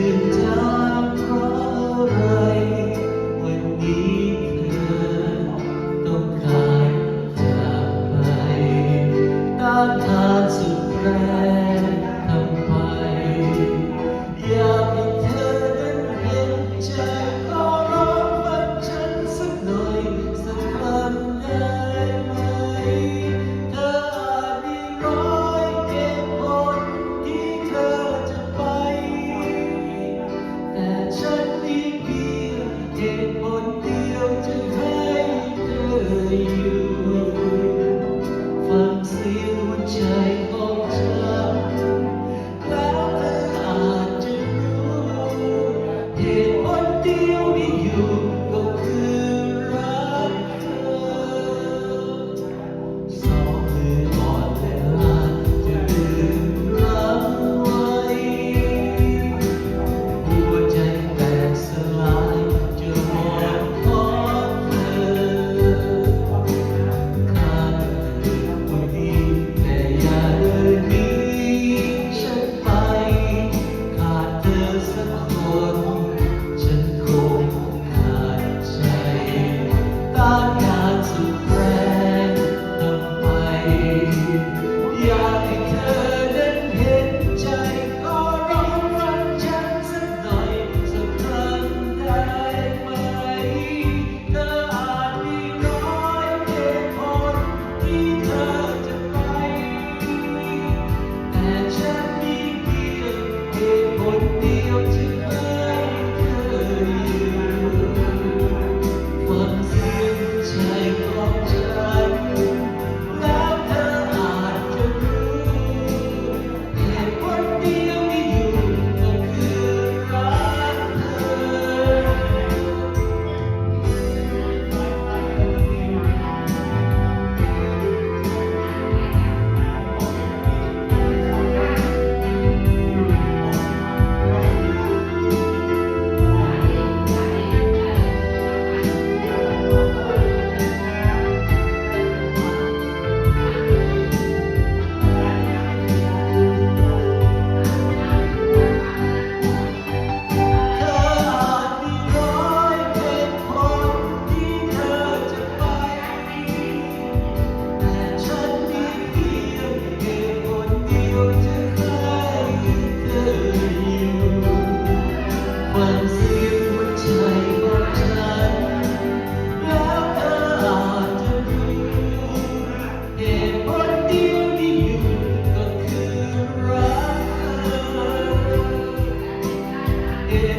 จะถามเพราะอะไรวันนี้เธอต้องการจากไปต้านทานสุดแรงทำไปอยากให้เธอนั้นเห็นใจก็ร้องฟังฉันสักหน่อยสักครั้งได้ไหมเธออาจมีร้อยเหตุผลที่เธอจะไปแต่ฉันมีเพียงเหตุผลเดียวจะให้เธออยู่ฟังเสียงหัวใจของฉันแล้วเธออาจจะรู้เหตุผลเดียวที่อยู่ก็คือรักเธอสองมืออ่อนและอาจจะลืมรับไว้หัวใจแตกสลายจะวอนขอเธอข้างเธอคนนี้แต่อย่าเดินหนีฉันไปขาดเธอสักคนฉันคงขาดใจต้านทานสุดแรงทำไปอยากให้เธอนั้นเห็นใจก็ร้องฟังฉันสักหน่อยสักครั้งได้ไหมเธออาจมีร้อยเหตุผลที่เธอจะไปแต่ฉันมีเพียงเหตุผลเดียวที่ให้เธออยู่ฟังเสียงใจของฉันแล้วเธออาจจะรู้เหตุผลเดียวที่อยู่ก็คือรักเธอาจมีร้อยเหตุผลที่เธอจะไปแต่ฉันมีเพียงเหตุผลเดียวจะให้เธออยู่ฟังเสียงหัวใจของฉันแล้วเธออาจจะรู้เหตุผลเดียวที่อยู่ก็คือรักเธอเหตุ